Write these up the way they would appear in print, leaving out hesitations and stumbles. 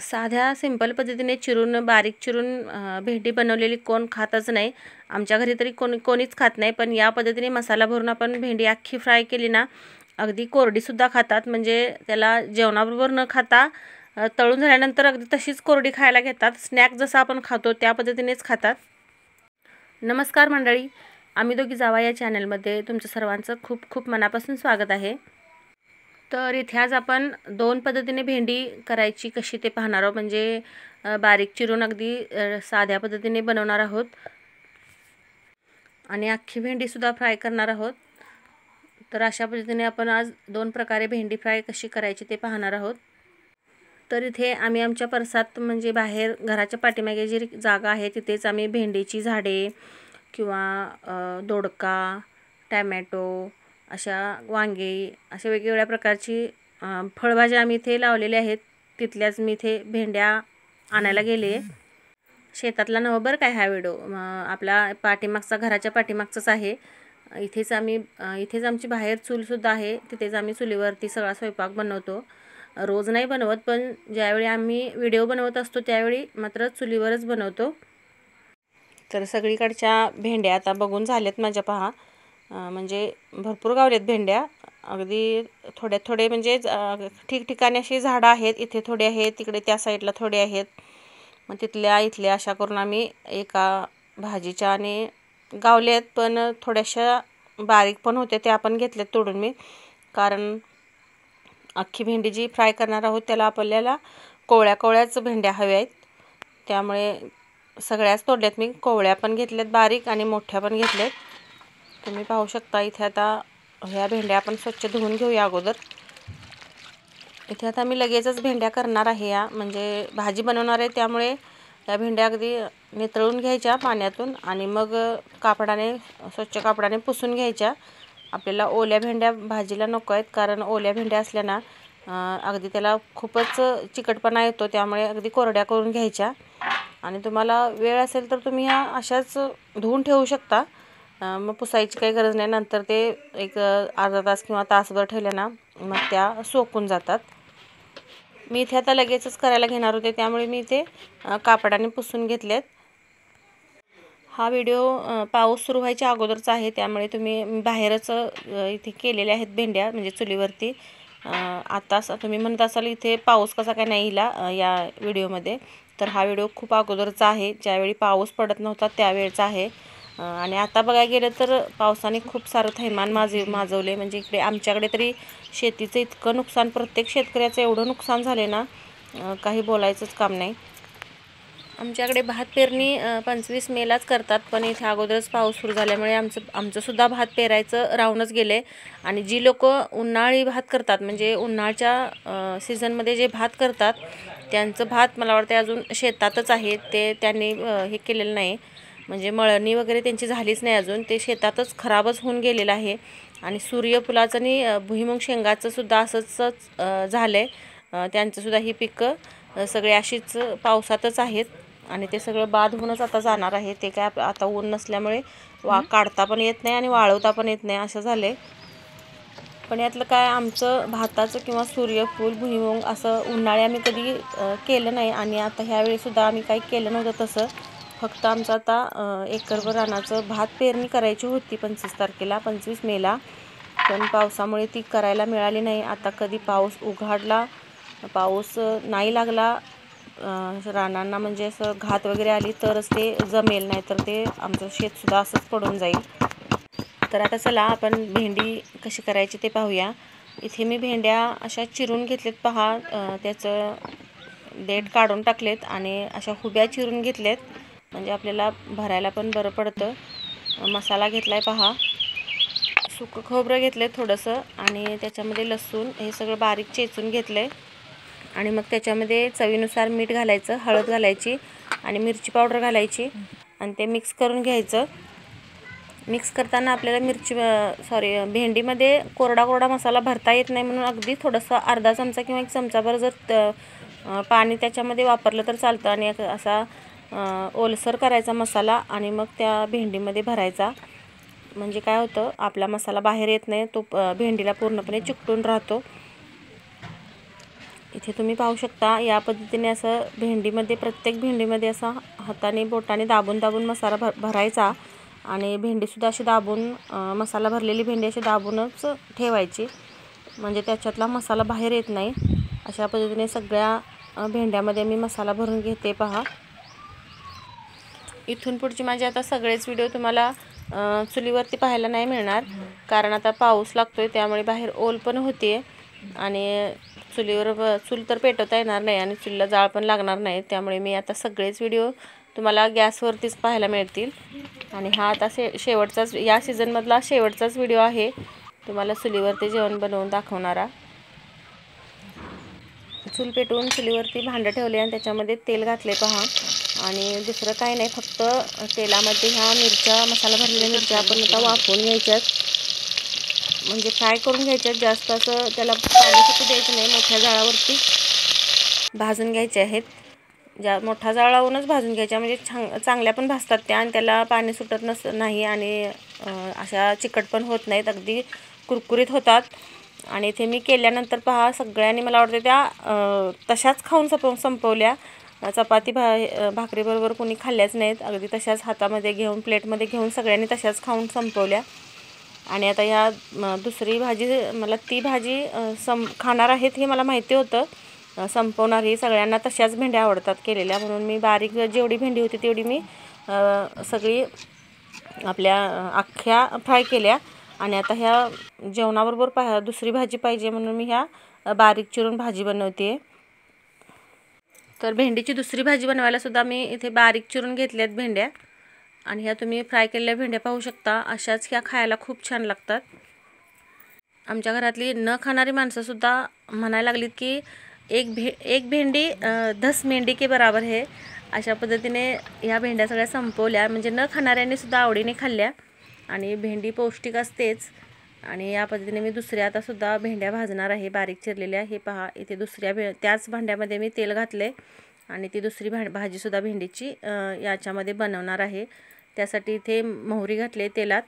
साध्या सिंपल पद्धतीने चिरून बारीक चिरून भेंडी बनवलेली कोण खातच नाही. आमच्या घरी तरी कोणीच खात नाही. पण या पद्धतीने मसाला भरून आपण भेंडी अख्खी फ्राय केली ना, अगदी कोरडीसुद्धा खातात. म्हणजे त्याला जेवणाबरोबर न खाता तळून झाल्यानंतर अगदी तशीच कोरडी खायला घेतात. स्नॅक जसं आपण खातो त्या पद्धतीनेच खातात. नमस्कार मंडळी, आम्ही दोघी जावा या चॅनलमध्ये तुमचं सर्वांचं खूप खूप मनापासून स्वागत आहे. तर इथे आज आपण दोन पद्धतीने भेंडी करायची कशी ते पाहणार आहोत. म्हणजे बारीक चिरून अगदी साध्या पद्धतीने बनवणार आहोत आणि अख्खी भेंडीसुद्धा फ्राय करणार आहोत. तर अशा पद्धतीने आपण आज दोन प्रकारे भेंडी फ्राय कशी करायची ते पाहणार आहोत. तर इथे आम्ही आमच्या परसात म्हणजे बाहेर घराच्या पाठीमागे जी जागा आहे तिथेच आम्ही भेंडीची झाडे किंवा दोडका, टॅमॅटो, अशा वांगे, अशा वेगवेगळ्या प्रकारची फळभाज्या आम्ही इथे लावलेल्या आहेत. तिथल्याच मी इथे भेंड्या आणायला गेले. शेतातला नव्ह बरं काय हा व्हिडिओ, आपला पाठीमागचा घराच्या पाठीमागचाच आहे. इथेच आमची बाहेर चूलसुद्धा आहे. तिथेच आम्ही चुलीवरती सगळा स्वयंपाक बनवतो. रोज नाही बनवत, पण ज्यावेळी आम्ही व्हिडिओ बनवत असतो त्यावेळी मात्र चुलीवरच बनवतो. तर सगळीकडच्या भेंड्या आता बघून झाल्यात माझ्या पहा. म्हणजे भरपूर गावल्यात भेंड्या. अगदी थोडे म्हणजे ठिकठिकाणी अशी झाडं आहेत. इथे थोडे आहेत, तिकडे त्या साईडला थोडे आहेत. मग तिथल्या इथल्या अशा करून आम्ही एका भाजीच्या आणि गावल्यात. पण थोड्याशा बारीक पण होत्या, त्या पण घेतल्यात तोडून मी. कारण अख्खी भेंडी जी फ्राय करणार आहोत त्याला आपल्याला कोवळ्याच भेंड्या हव्या आहेत. त्यामुळे सगळ्याच तोडल्यात मी. कोवळ्या पण घेतल्यात बारीक आणि मोठ्या पण घेतल्यात. तुम्ही पाहू शकता. इथे आता ह्या भेंड्या आपण स्वच्छ धुवून घेऊया अगोदर. इथे आता मी लगेचच भेंड्या करणार आहे. या म्हणजे भाजी बनवणार आहे, त्यामुळे या भेंड्या अगदी नितळून घ्यायच्या पाण्यातून आणि मग स्वच्छ कापडाने पुसून घ्यायच्या. आपल्याला ओल्या भेंड्या भाजीला नको आहेत, कारण ओल्या भेंड्या असल्या ना अगदी त्याला खूपच चिकटपणा येतो. त्यामुळे अगदी कोरड्या करून घ्यायच्या. आणि तुम्हाला वेळ असेल तर तुम्ही ह्या अशाच धुवून ठेवू शकता. मग पुसायची काही गरज नाही. नंतर ते एक अर्धा तास किंवा तासभर ठेवल्या ना मग त्या सोकून जातात. मी इथे आता लगेचच करायला घेणार होते, त्यामुळे मी इथे कापडाने पुसून घेतलेत. हा व्हिडिओ पाऊस सुरू व्हायच्या अगोदरचा आहे, त्यामुळे मी बाहेरच इथे केलेल्या आहेत भेंड्या, म्हणजे चुलीवरती. आता तुम्ही म्हणत असाल इथे पाऊस कसा काय नाही हिला या व्हिडिओमध्ये. तर हा व्हिडिओ खूप अगोदरचा आहे, ज्यावेळी पाऊस पडत नव्हता त्यावेळेचा आहे. आणि आता बघायला गेलं तर पावसाने खूप सारं थैमान माजवले. म्हणजे इकडे आमच्याकडे तरी शेतीचं इतकं नुकसान, प्रत्येक शेतकऱ्याचं एवढं नुकसान झाले ना, काही बोलायचंच काम नाही. आमच्याकडे भात पेरणी 25 मेलाच करतात, पण इथे अगोदरच पाऊस सुरू झाल्यामुळे आमचंसुद्धा भात पेरायचं राहूनच गेले. आणि जी लोक उन्हाळी भात करतात, म्हणजे उन्हाळ्याच्या सीझनमध्ये जे भात करतात त्यांचं भात मला वाटतं अजून शेतातच आहे. त्यांनी हे केलेलं नाही, म्हणजे मळणी वगैरे त्यांची झालीच नाही अजून. ते शेतातच खराबच होऊन गेलेलं आहे. आणि सूर्यफुलाचं आणि भुईमुग शेंगाचंसुद्धा असंच झालं आहे. त्यांचंसुद्धा ही पिकं सगळे अशीच पावसातच आहेत आणि ते सगळं बाद होऊनच आता जाणार आहे. ते काय आता ऊन नसल्यामुळे काढता पण येत नाही आणि वाळवता पण येत नाही, असं झालं आहे. पण यातलं काय, आमचं भाताचं किंवा सूर्यफूल, भुईमुग असं उन्हाळी आम्ही कधी केलं नाही. आणि आता ह्यावेळीसुद्धा आम्ही काही केलं नव्हतं तसं. फक्त आमचं आता एकरभर रानाचं भात पेरणी करायची होती 25 मेला. पण पावसामुळे ती करायला मिळाली नाही. आता कधी पाऊस उघडला, पाऊस नाही लागला रानांना, म्हणजे असं घात वगैरे आली तरच ते जमेल, नाही तर ते आमचं शेतसुद्धा असंच पडून जाईल. तर आता चला आपण भेंडी कशी करायची ते पाहूया. इथे मी भेंड्या अशा चिरून घेतलेत पहा. त्याचं देठ काढून टाकलेत आणि अशा हुब्या चिरून घेतलेत, म्हणजे आपल्याला भरायला पण बरं पडतं. मसाला घेतलाय पहा. सुकं खोबरं घेतलं थोडंसं आणि त्याच्यामध्ये लसूण हे सगळं बारीक चेचून घेतलं. आणि मग त्याच्यामध्ये चवीनुसार मीठ घालायचं, हळद घालायची आणि मिरची पावडर घालायची आणि ते मिक्स करून घ्यायचं. मिक्स करताना आपल्याला भेंडीमध्ये कोरडा मसाला भरता येत नाही, म्हणून अगदी थोडंसं अर्धा चमचा किंवा 1 चमचाभर जर पाणी त्याच्यामध्ये वापरलं तर चालतं. आणि असा ओलसर करायचा मसाला आणि मग त्या भेंडीमध्ये भरायचा. म्हणजे काय होतं, आपला मसाला बाहेर येत नाही, तो भेंडीला पूर्णपणे चिकटून राहतो. इथे तुम्ही पाहू शकता या पद्धतीने असं भेंडीमध्ये, प्रत्येक भेंडीमध्ये असा हाताने बोटाने दाबून दाबून मसाला भरायचा आणि भेंडीसुद्धा अशी दाबून, मसाला भरलेली भेंडी अशी दाबूनच ठेवायची, म्हणजे त्याच्यातला मसाला बाहेर येत नाही. अशा पद्धतीने सगळ्या भेंड्यामध्ये मी मसाला भरून घेते पहा. इथून पुढची माझे आता सगळेच व्हिडिओ तुम्हाला चुलीवरती पाहायला नाही मिळणार, कारण आता पाऊस लागतोय त्यामुळे बाहेर ओल पण होते आणि चुलीवर चूल तर पेटवता येणार नाही आणि चुलीला जाळ पण लागणार नाही. त्यामुळे मी आता सगळेच व्हिडिओ तुम्हाला गॅसवरतीच पाहायला मिळतील. आणि हा आता शेवटचाच, या सीझनमधला शेवटचाच व्हिडिओ आहे तुम्हाला चुलीवरती जेवण बनवून दाखवणारा. चूल पेटवून चुलीवरती भांडं ठेवले आणि त्याच्यामध्ये तेल घातले पहा. आणि दुसरं काही नाही, फक्त तेलामध्ये ह्या मिरच्या, मसाला भरलेल्या मिरच्या आपण आता वाफवून घ्यायच्यात, म्हणजे फ्राय करून घ्यायच्यात. जास्त असं त्याला पाणी सुटू द्यायचं नाही, मोठ्या जाळावरती भाजून घ्यायचे आहेत. मोठा जाळ लावूनच भाजून घ्यायच्या, म्हणजे चांगल्या पण भाजतात त्या आणि त्याला पाणी सुटत नाही आणि अशा चिकट पण होत नाहीत, अगदी कुरकुरीत होतात. आणि इथे मी केल्यानंतर पहा सगळ्यांनी मला वाटतं त्या तशाच खाऊन संपवल्या. चपाती भाकरीबरोबर कोणी खाल्ल्याच नाहीत, अगदी तशाच हातामध्ये घेऊन, प्लेटमध्ये घेऊन सगळ्यांनी तशाच खाऊन संपवल्या. आणि आता ह्या दुसरी भाजी, मला ती भाजी खाणार आहेत हे मला माहिती होतं, संपवणार ही. सगळ्यांना तशाच भेंड्या आवडतात केलेल्या, म्हणून मी बारीक जेवढी भेंडी होती तेवढी मी सगळी आपल्या अख्ख्या फ्राय केल्या. आणि आता ह्या जेवणाबरोबर दुसरी भाजी पाहिजे म्हणून मी ह्या बारीक चिरून भाजी बनवते. तर भेंडीची दुसरी भाजी बनवायला सुद्धा मी इथे बारीक चिरून घेतल्यात भेंड्या. आणि ह्या तुम्ही फ्राय केलेल्या भेंड्या पाहू शकता, अशाच ह्या खायला खूप छान लागतात. आमच्या घरातली न खाणारी माणसंसुद्धा म्हणायला लागलीत की एक भेंडी 10 मेंढी के बराबर है. अशा पद्धतीने ह्या भेंड्या सगळ्या संपवल्या, म्हणजे न खाणाऱ्यांनी सुद्धा आवडीने खाल्ल्या. आणि भेंडी पौष्टिक असतेच. आणि या पद्धतीने मी दुसऱ्या आता सुद्धा भेंड्या भाजणार आहे बारीक चिरलेल्या. हे पहा, इथे दुसऱ्या त्याच भांड्यामध्ये मी तेल घातले आणि ती दुसरी भाजीसुद्धा भेंडीची याच्यामध्ये बनवणार आहे. त्यासाठी इथे मोहरी घातले तेलात,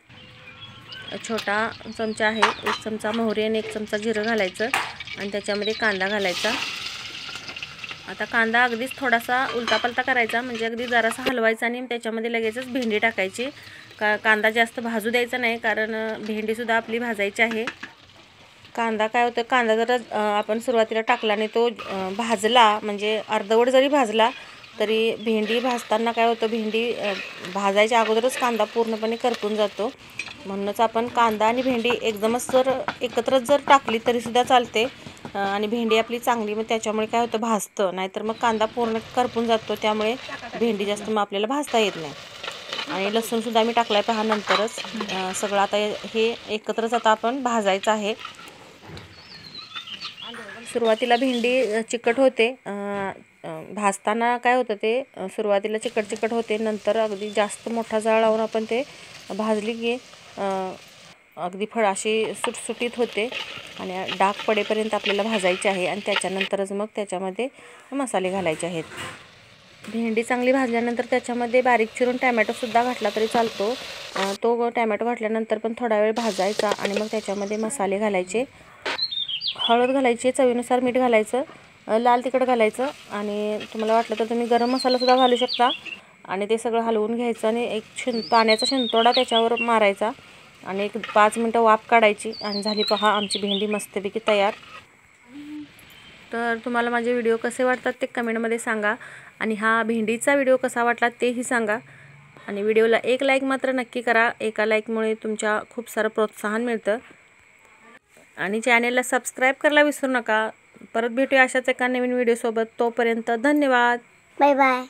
छोटा चमचा आहे, 1 चमचा मोहरी आणि 1 चमचा जिरं घालायचं आणि त्याच्यामध्ये कांदा घालायचा. आता कांदा अगदीच थोडासा उलटापलटा करायचा, म्हणजे अगदी जरासा हलवायचा आणि त्याच्यामध्ये लगेचच भेंडी टाकायची. कांदा जास्त भाजू द्यायचा नाही, कारण भेंडीसुद्धा आपली भाजायची आहे. कांदा काय होतं, कांदा जर आपण सुरुवातीला टाकला आणि तो भाजला, म्हणजे अर्धवट जरी भाजला तरी भेंडी भाजताना काय होतं, भेंडी भाजायच्या अगोदरच कांदा पूर्णपणे करपून जातो. म्हणूनच आपण कांदा आणि भेंडी एकदमच एकत्रच जर टाकली तरीसुद्धा चालते आणि भेंडी आपली चांगली, मग त्याच्यामुळे काय होतं, भाजतं. नाहीतर मग कांदा पूर्ण करपून जातो, त्यामुळे भेंडी जास्त मग आपल्याला भाजता येत नाही. आणि लसूणसुद्धा मी टाकला आहे पहा नंतरच. सगळं आता हे एकत्रच आता आपण भाजायचं आहे. सुरुवातीला भेंडी चिकट होते, भाजताना काय होतं ते सुरुवातीला चिकट होते, नंतर अगदी जास्त मोठा जाळ लावून आपण ते भाजली की अगदी अशी सुटसुटीत होते आणि डाग पडेपर्यंत आपल्याला भाजायचे आहे. आणि त्याच्यानंतरच मग त्याच्यामध्ये मसाले घालायचे आहेत. भेंडी चांगली भाजल्यानंतर त्याच्यामध्ये बारीक चिरून टॅमॅटोसुद्धा घातला तरी चालतो. तो टॅमॅटो घातल्यानंतर पण थोडा वेळ भाजायचा आणि मग त्याच्यामध्ये मसाले घालायचे, हळद घालायची, चवीनुसार मीठ घालायचं, लाल तिखट घालायचं आणि तुम्हाला वाटलं तर तुम्ही गरम मसालासुद्धा घालू शकता. आणि ते सगळं हलवून घ्यायचं आणि एक पाण्याचा शिंतोडा त्याच्यावर मारायचा आणि एक 5 मिनटं वाफ काढायची आणि झाली पहा आमची भेंडी मस्तपैकी तयार. तर तुम्हाला माझे व्हिडिओ कसे वाटतात ते कमेंटमध्ये सांगा आणि हा भेंडीचा व्हिडिओ कसा वाटला तेही सांगा. आणि व्हिडिओला एक लाईक मात्र नक्की करा, एका लाईकमुळे तुमच्या खूप सारं प्रोत्साहन मिळतं. आणि चॅनेलला सबस्क्राईब करायला विसरू नका. परत भेटूया अशाच एका नवीन व्हिडिओसोबत. तोपर्यंत धन्यवाद, बाय बाय.